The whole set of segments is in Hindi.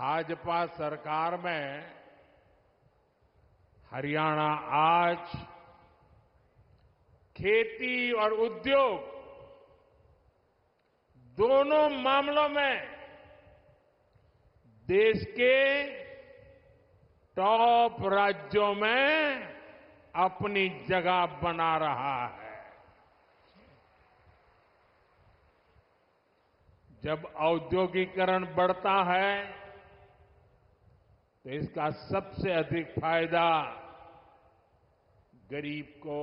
भाजपा सरकार में हरियाणा आज खेती और उद्योग दोनों मामलों में देश के टॉप राज्यों में अपनी जगह बना रहा है। जब औद्योगिकरण बढ़ता है तो इसका सबसे अधिक फायदा गरीब को,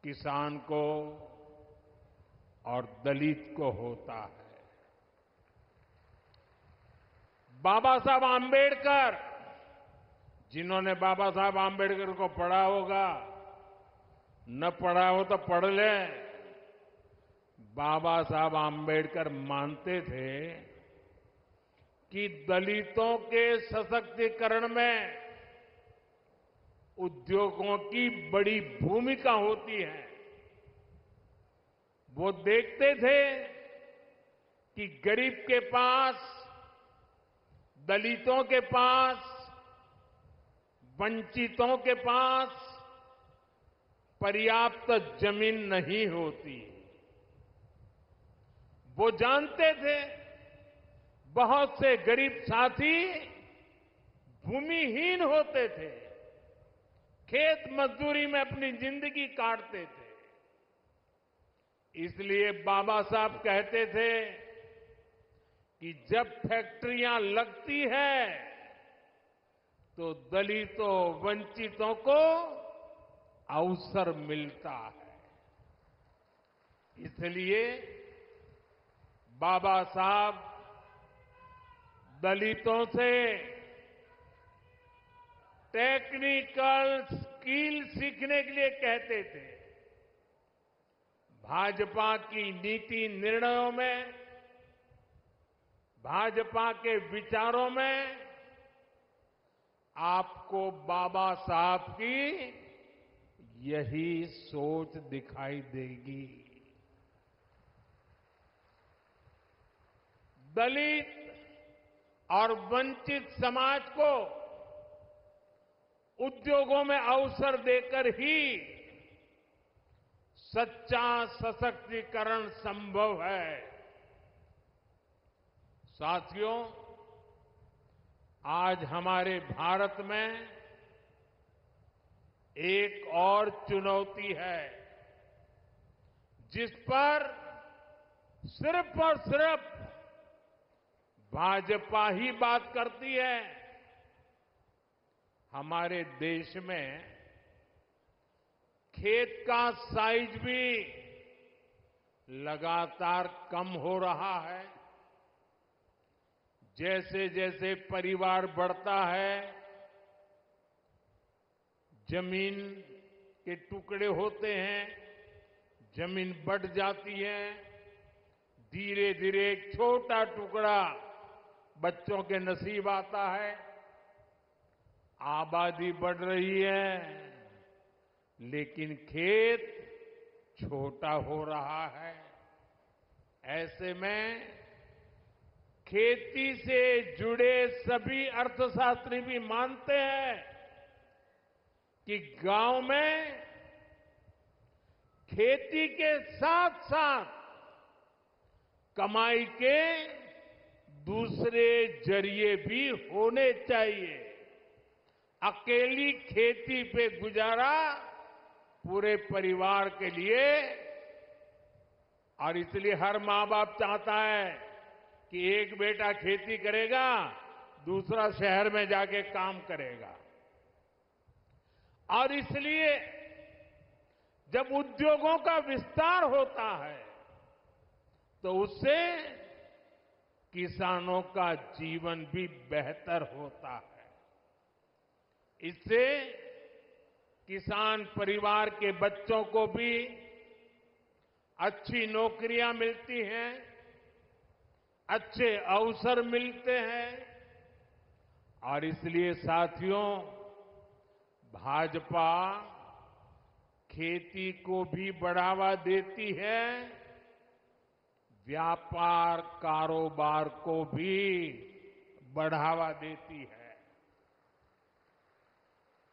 किसान को और दलित को होता है। बाबा साहब आंबेडकर, जिन्होंने बाबा साहब आंबेडकर को पढ़ा होगा, न पढ़ा हो तो पढ़ ले। बाबा साहब आंबेडकर मानते थे कि दलितों के सशक्तिकरण में उद्योगों की बड़ी भूमिका होती है। वो देखते थे कि गरीब के पास, दलितों के पास, वंचितों के पास पर्याप्त जमीन नहीं होती। वो जानते थे बहुत से गरीब साथी भूमिहीन होते थे, खेत मजदूरी में अपनी जिंदगी काटते थे। इसलिए बाबा साहब कहते थे कि जब फैक्ट्रियां लगती है तो दलितों, वंचितों को अवसर मिलता है। इसलिए बाबा साहब दलितों से टेक्निकल स्किल सीखने के लिए कहते थे। भाजपा की नीति निर्णयों में, भाजपा के विचारों में आपको बाबा साहब की यही सोच दिखाई देगी। दलित और वंचित समाज को उद्योगों में अवसर देकर ही सच्चा सशक्तिकरण संभव है। साथियों, आज हमारे भारत में एक और चुनौती है जिस पर सिर्फ और सिर्फ भाजपा ही बात करती है। हमारे देश में खेत का साइज भी लगातार कम हो रहा है। जैसे जैसे परिवार बढ़ता है, जमीन के टुकड़े होते हैं, जमीन बढ़ जाती है। धीरे धीरे एक छोटा टुकड़ा बच्चों के नसीब आता है। आबादी बढ़ रही है, लेकिन खेत छोटा हो रहा है। ऐसे में खेती से जुड़े सभी अर्थशास्त्री भी मानते हैं कि गांव में खेती के साथ साथ कमाई के दूसरे जरिए भी होने चाहिए। अकेली खेती पे गुजारा पूरे परिवार के लिए, और इसलिए हर मां बाप चाहता है कि एक बेटा खेती करेगा, दूसरा शहर में जाके काम करेगा। और इसलिए जब उद्योगों का विस्तार होता है तो उससे किसानों का जीवन भी बेहतर होता है। इससे किसान परिवार के बच्चों को भी अच्छी नौकरियां मिलती हैं, अच्छे अवसर मिलते हैं। और इसलिए साथियों, भाजपा खेती को भी बढ़ावा देती है, व्यापार कारोबार को भी बढ़ावा देती है।